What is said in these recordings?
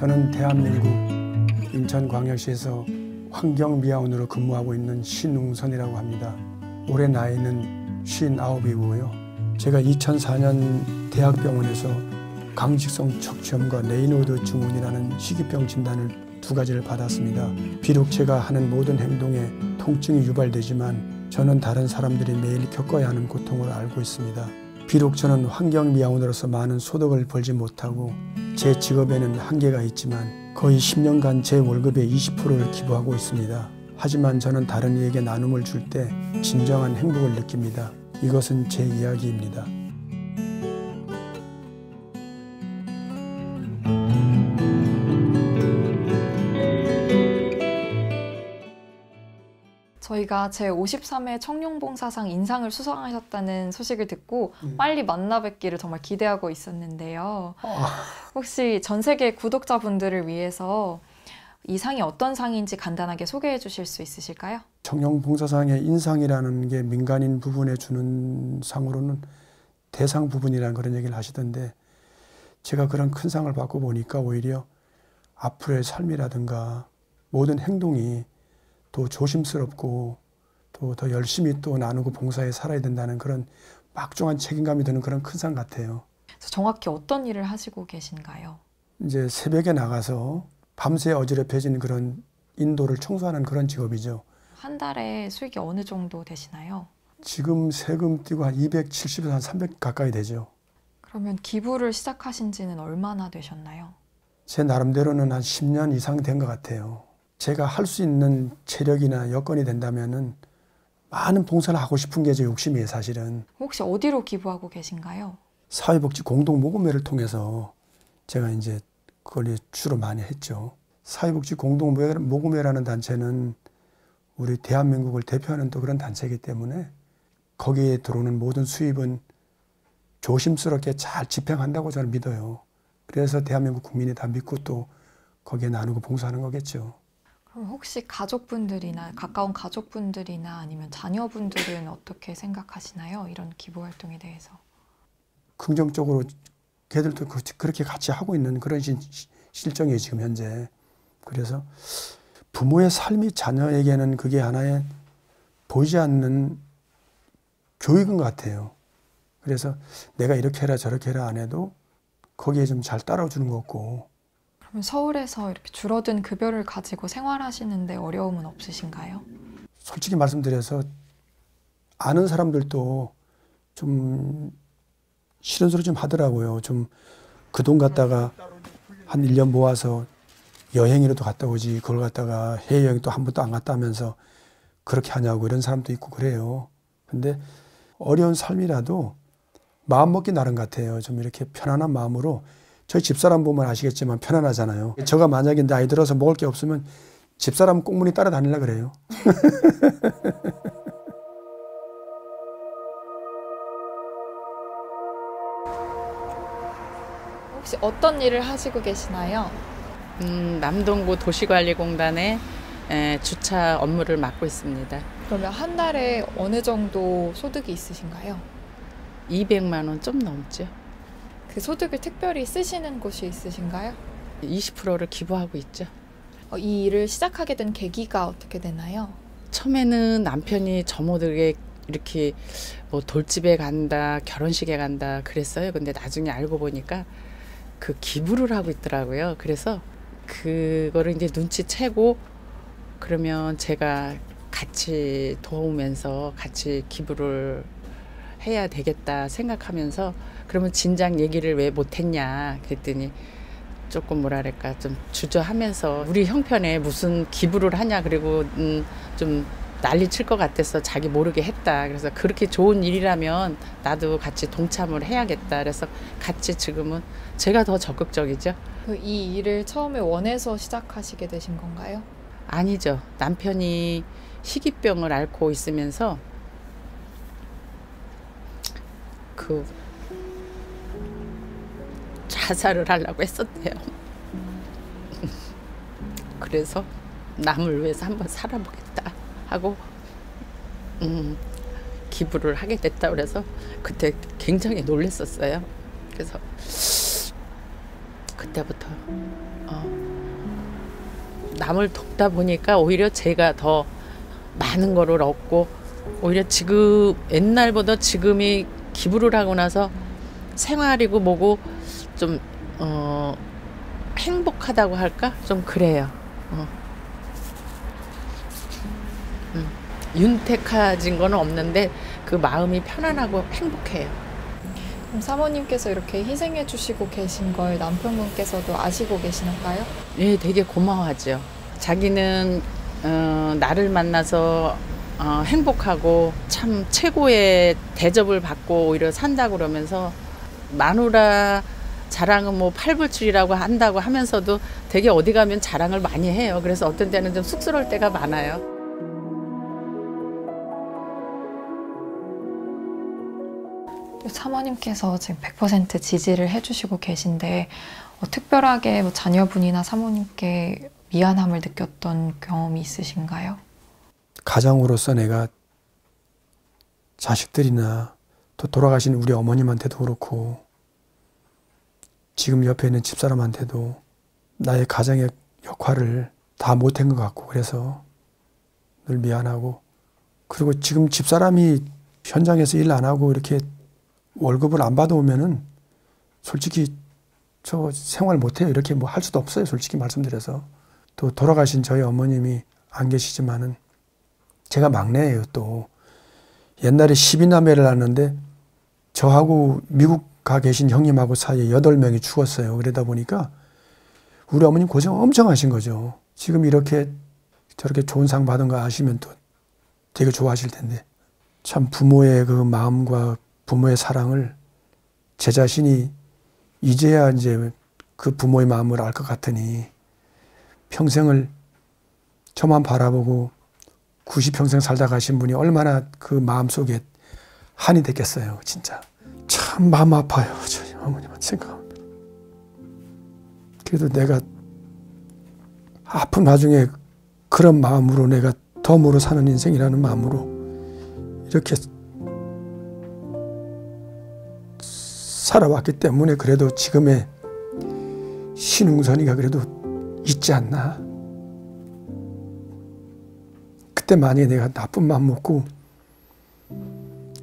저는 대한민국 인천광역시에서 환경미화원으로 근무하고 있는 신웅선이라고 합니다. 올해 나이는 59이고요. 제가 2004년 대학병원에서 강직성 척추염과 레이노드 증후군이라는 희귀병 진단을 2가지를 받았습니다. 비록 제가 하는 모든 행동에 통증이 유발되지만 저는 다른 사람들이 매일 겪어야 하는 고통을 알고 있습니다. 비록 저는 환경미화원으로서 많은 소득을 벌지 못하고 제 직업에는 한계가 있지만 거의 10년간 제 월급의 20%를 기부하고 있습니다. 하지만 저는 다른 이에게 나눔을 줄 때 진정한 행복을 느낍니다. 이것은 제 이야기입니다. 저희가 제53회 청룡봉사상 인상을 수상하셨다는 소식을 듣고 빨리 만나 뵙기를 정말 기대하고 있었는데요. 혹시 전 세계 구독자분들을 위해서 이 상이 어떤 상인지 간단하게 소개해 주실 수 있으실까요? 청룡봉사상의 인상이라는 게 민간인 부분에 주는 상으로는 대상 부분이라는 그런 얘기를 하시던데, 제가 그런 큰 상을 받고 보니까 오히려 앞으로의 삶이라든가 모든 행동이 더 조심스럽고 또 더 열심히 또 나누고 봉사에 살아야 된다는 그런 막중한 책임감이 드는 그런 큰 상 같아요. 정확히 어떤 일을 하시고 계신가요? 이제 새벽에 나가서 밤새 어지럽혀진 그런 인도를 청소하는 그런 직업이죠. 한 달에 수익이 어느 정도 되시나요? 지금 세금 떼고 한 270에서 한 300 가까이 되죠. 그러면 기부를 시작하신 지는 얼마나 되셨나요? 제 나름대로는 한 10년 이상 된 것 같아요. 제가 할 수 있는 체력이나 여건이 된다면은 많은 봉사를 하고 싶은 게 제 욕심이에요, 사실은. 혹시 어디로 기부하고 계신가요? 사회복지 공동모금회를 통해서 제가 이제 그걸 주로 많이 했죠. 사회복지 공동모금회라는 단체는 우리 대한민국을 대표하는 또 그런 단체이기 때문에 거기에 들어오는 모든 수입은 조심스럽게 잘 집행한다고 저는 믿어요. 그래서 대한민국 국민이 다 믿고 또 거기에 나누고 봉사하는 거겠죠. 그럼 혹시 가족분들이나 가까운 가족분들이나 아니면 자녀분들은 어떻게 생각하시나요? 이런 기부 활동에 대해서. 긍정적으로 걔들도 그렇게 같이 하고 있는 그런 실정이에요, 지금 현재. 그래서 부모의 삶이 자녀에게는 그게 하나의 보이지 않는 교육인 것 같아요. 그래서 내가 이렇게 해라 저렇게 해라 안 해도 거기에 좀 잘 따라주는 것 같고. 그러면 서울에서 이렇게 줄어든 급여를 가지고 생활하시는데 어려움은 없으신가요? 솔직히 말씀드려서 아는 사람들도 좀 싫은 소리 좀 하더라고요. 좀 그 돈 갖다가 한 1년 모아서 여행이라도 갔다 오지 그걸 갖다가 해외여행 또 한 번도 안 갔다 하면서 그렇게 하냐고 이런 사람도 있고 그래요. 근데 어려운 삶이라도 마음먹기 나름 같아요. 좀 이렇게 편안한 마음으로. 저희 집사람 보면 아시겠지만 편안하잖아요. 제가 만약에 나이 들어서 먹을 게 없으면 집사람 꽁무니 따라다니려고 그래요. 혹시 어떤 일을 하시고 계시나요? 남동구 도시관리공단의 주차 업무를 맡고 있습니다. 그러면 한 달에 어느 정도 소득이 있으신가요? 200만 원 좀 넘죠. 그 소득을 특별히 쓰시는 곳이 있으신가요? 20%를 기부하고 있죠. 이 일을 시작하게 된 계기가 어떻게 되나요? 처음에는 남편이 저 모르게 이렇게 뭐 돌집에 간다, 결혼식에 간다 그랬어요. 근데 나중에 알고 보니까 그 기부를 하고 있더라고요. 그래서 그거를 이제 눈치채고 그러면 제가 같이 도우면서 같이 기부를 해야 되겠다 생각하면서 그러면 진작 얘기를 왜 못했냐 그랬더니 조금 뭐랄까 좀 주저하면서 우리 형편에 무슨 기부를 하냐 그리고 좀 난리 칠 것 같아서 자기 모르게 했다. 그래서 그렇게 좋은 일이라면 나도 같이 동참을 해야겠다. 그래서 같이 지금은 제가 더 적극적이죠. 이 일을 처음에 원해서 시작하시게 되신 건가요? 아니죠. 남편이 희귀병을 앓고 있으면서 그 자살을 하려고 했었대요. 그래서 남을 위해서 한번 살아보겠다 하고 기부를 하게 됐다 그래서 그때 굉장히 놀랐었어요. 그래서 그때부터 남을 돕다 보니까 오히려 제가 더 많은 거를 얻고 오히려 지금 옛날보다 지금이 기부를 하고 나서 생활이고 뭐고 좀 행복하다고 할까? 좀 그래요. 윤택해진 건 없는데 그 마음이 편안하고 행복해요. 그럼 사모님께서 이렇게 희생해 주시고 계신 걸 남편분께서도 아시고 계시나요? 예, 되게 고마워하죠. 자기는 나를 만나서 행복하고 참 최고의 대접을 받고 오히려 산다고 그러면서 마누라 자랑은 뭐 팔불출이라고 한다고 하면서도 되게 어디 가면 자랑을 많이 해요. 그래서 어떤 때는 좀 쑥스러울 때가 많아요. 사모님께서 지금 100% 지지를 해주시고 계신데 특별하게 뭐 자녀분이나 사모님께 미안함을 느꼈던 경험이 있으신가요? 가장으로서 내가 자식들이나 또 돌아가신 우리 어머님한테도 그렇고 지금 옆에 있는 집사람한테도 나의 가장의 역할을 다 못한 것 같고 그래서 늘 미안하고 그리고 지금 집사람이 현장에서 일 안 하고 이렇게 월급을 안 받아오면은 솔직히 저 생활 못해요. 이렇게 뭐 할 수도 없어요. 솔직히 말씀드려서. 또 돌아가신 저희 어머님이 안 계시지만은 제가 막내예요. 또 옛날에 12남매를 낳았는데 저하고 미국 가 계신 형님하고 사이에 8명이 죽었어요. 그러다 보니까 우리 어머님 고생 엄청 하신 거죠. 지금 이렇게 저렇게 좋은 상 받은 거 아시면 또 되게 좋아하실 텐데 참 부모의 그 마음과 부모의 사랑을 제 자신이 이제야 이제 그 부모의 마음을 알 것 같으니 평생을 저만 바라보고 90평생 살다 가신 분이 얼마나 그 마음속에 한이 됐겠어요. 진짜 참 마음 아파요. 저희 어머님한테 생각하면. 그래도 내가 아픈 와중에 그런 마음으로 내가 덤으로 사는 인생이라는 마음으로 이렇게 살아왔기 때문에 그래도 지금의 신웅선이가 그래도 있지 않나. 그때 만약에 내가 나쁜 마음 먹고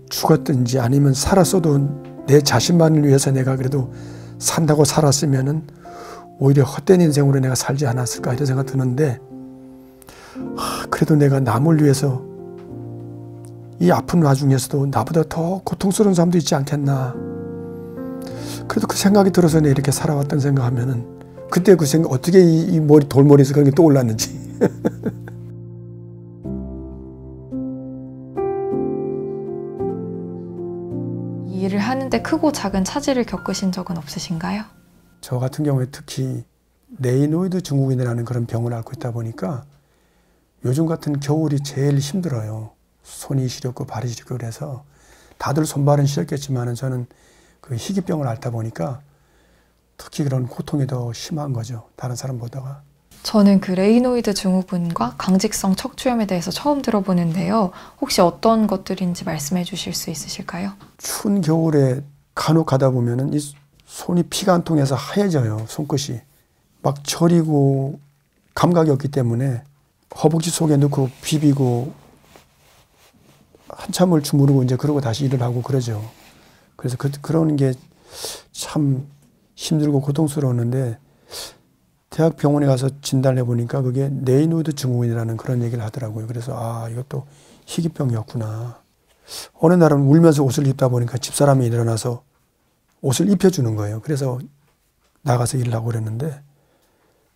죽었든지 아니면 살았어도 내 자신만을 위해서 내가 그래도 산다고 살았으면은 오히려 헛된 인생으로 내가 살지 않았을까 이런 생각 드는데 그래도 내가 남을 위해서 이 아픈 와중에서도 나보다 더 고통스러운 사람도 있지 않겠나. 그래도 그 생각이 들어서 내가 이렇게 살아왔던 생각하면은 그때 그 생각 어떻게 이 머리 돌머리에서 그런 게 떠올랐는지. 이 일을 하는데 크고 작은 차질을 겪으신 적은 없으신가요? 저 같은 경우에 특히 레이노이드 증후군이라는 그런 병을 앓고 있다 보니까 요즘 같은 겨울이 제일 힘들어요. 손이 시렵고 발이 시렵고 그래서 다들 손발은 시렵겠지만 저는 그 희귀병을 앓다 보니까 특히 그런 고통이 더 심한 거죠. 다른 사람보다가. 저는 그 레이노이드 증후군과 강직성 척추염에 대해서 처음 들어보는데요. 혹시 어떤 것들인지 말씀해 주실 수 있으실까요? 추운 겨울에 간혹 가다 보면은 이 손이 피가 안 통해서 하얘져요. 손끝이. 막 저리고 감각이 없기 때문에 허벅지 속에 넣고 비비고 한참을 주무르고 이제 그러고 다시 일을 하고 그러죠. 그래서 그런 게 참 힘들고 고통스러웠는데 대학병원에 가서 진단해 보니까 그게 레이노이드 증후군이라는 그런 얘기를 하더라고요. 그래서 이것도 희귀병이었구나. 어느 날은 울면서 옷을 입다 보니까 집사람이 일어나서 옷을 입혀주는 거예요. 그래서 나가서 일을 하고 그랬는데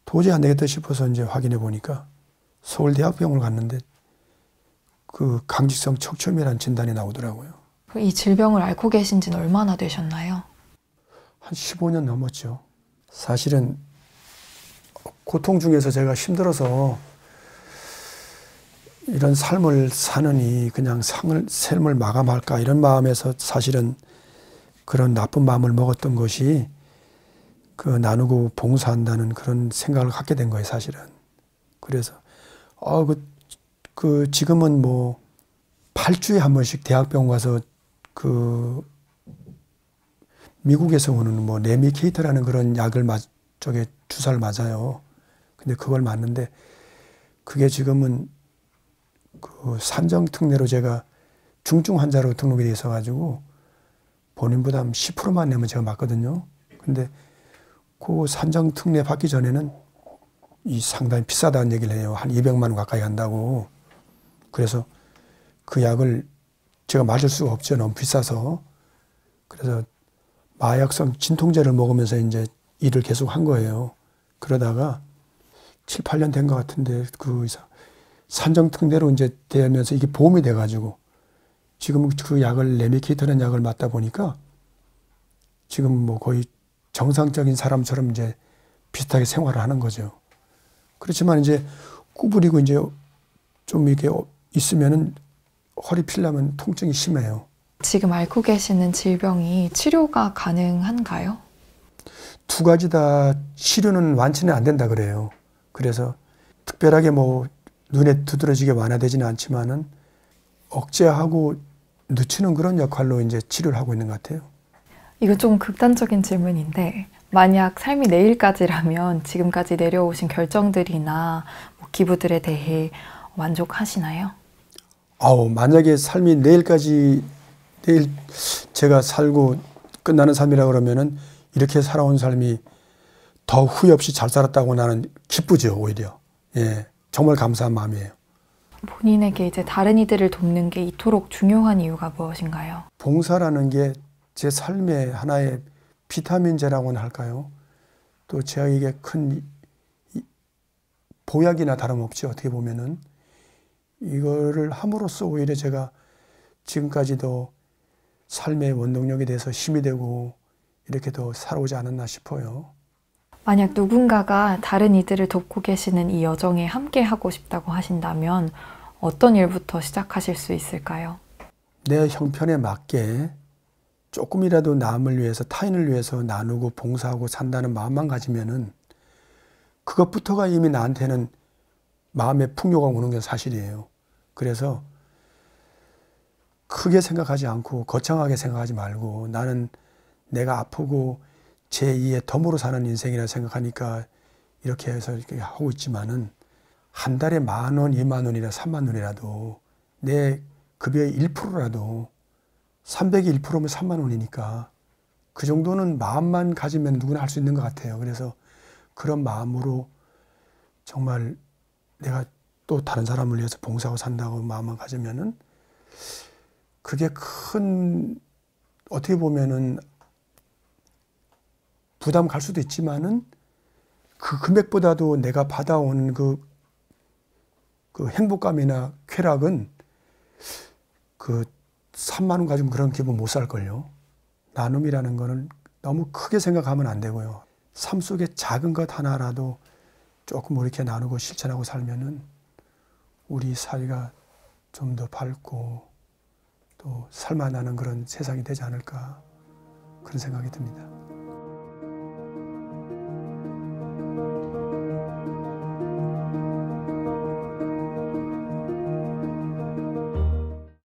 도저히 안 되겠다 싶어서 이제 확인해 보니까 서울대학병원을 갔는데 그 강직성 척추염이라는 진단이 나오더라고요. 이 질병을 앓고 계신 지는 얼마나 되셨나요? 한 15년 넘었죠. 사실은 고통 중에서 제가 힘들어서 이런 삶을 사느니 그냥 삶을 마감할까 이런 마음에서 사실은 그런 나쁜 마음을 먹었던 것이 그 나누고 봉사한다는 그런 생각을 갖게 된 거예요, 사실은. 그래서 지금은 뭐 8주에 한 번씩 대학병원 가서 그 미국에서 오는 뭐 레미케이터라는 그런 약을 쪽에 주사를 맞아요. 근데 그걸 맞는데 그게 지금은 그 산정특례로 제가 중증 환자로 등록이 돼 있어가지고 본인 부담 10%만 내면 제가 맞거든요. 근데 그 산정특례 받기 전에는 이 상당히 비싸다는 얘기를 해요. 한 200만 원 가까이 한다고. 그래서 그 약을 제가 맞을 수가 없죠. 너무 비싸서. 그래서 마약성 진통제를 먹으면서 이제 일을 계속 한 거예요. 그러다가 7, 8년 된 것 같은데 그 산정특례로 이제 되면서 이게 보험이 돼가지고 지금 그 약을 레미케이터라는 약을 맞다 보니까 지금 뭐 거의 정상적인 사람처럼 이제 비슷하게 생활을 하는 거죠. 그렇지만 이제 구부리고 이제 좀 이렇게 있으면은 허리 필라면 통증이 심해요. 지금 앓고 계시는 질병이 치료가 가능한가요? 두 가지 다 치료는 완치는 안 된다 그래요. 그래서 특별하게 뭐 눈에 두드러지게 완화되지는 않지만은 억제하고 늦추는 그런 역할로 이제 치료를 하고 있는 것 같아요. 이거 좀 극단적인 질문인데 만약 삶이 내일까지라면 지금까지 내려오신 결정들이나 뭐 기부들에 대해 만족하시나요? 만약에 삶이 내일 제가 살고 끝나는 삶이라 그러면은 이렇게 살아온 삶이 더 후회 없이 잘 살았다고 나는 기쁘죠, 오히려. 예, 정말 감사한 마음이에요. 본인에게 이제 다른 이들을 돕는 게 이토록 중요한 이유가 무엇인가요? 봉사라는 게 제 삶의 하나의 비타민제라고나 할까요? 또 제에게 큰 보약이나 다름없지, 어떻게 보면은. 이거를 함으로써 오히려 제가 지금까지도 삶의 원동력에 대해서 힘이 되고 이렇게 더 살아오지 않았나 싶어요. 만약 누군가가 다른 이들을 돕고 계시는 이 여정에 함께 하고 싶다고 하신다면 어떤 일부터 시작하실 수 있을까요? 내 형편에 맞게 조금이라도 남을 위해서, 타인을 위해서 나누고 봉사하고 산다는 마음만 가지면은 그것부터가 이미 나한테는 마음의 풍요가 오는 게 사실이에요. 그래서 크게 생각하지 않고 거창하게 생각하지 말고 나는 내가 아프고 제2의 덤으로 사는 인생이라 생각하니까 이렇게 해서 이렇게 하고 있지만은 한 달에 10,000원, 20,000원이나 30,000원이라도 내 급여의 1%라도 300이 1%면 30,000원이니까 그 정도는 마음만 가지면 누구나 할 수 있는 것 같아요. 그래서 그런 마음으로 정말 내가 또 다른 사람을 위해서 봉사하고 산다고 마음만 가지면은 그게 큰, 어떻게 보면은 부담 갈 수도 있지만은 그 금액보다도 내가 받아온 그 행복감이나 쾌락은 그 30,000원 가지고 그런 기분 못 살걸요. 나눔이라는 거는 너무 크게 생각하면 안 되고요. 삶 속에 작은 것 하나라도 조금 이렇게 나누고 실천하고 살면은 우리 사회가 좀 더 밝고 또 살만하는 그런 세상이 되지 않을까 그런 생각이 듭니다.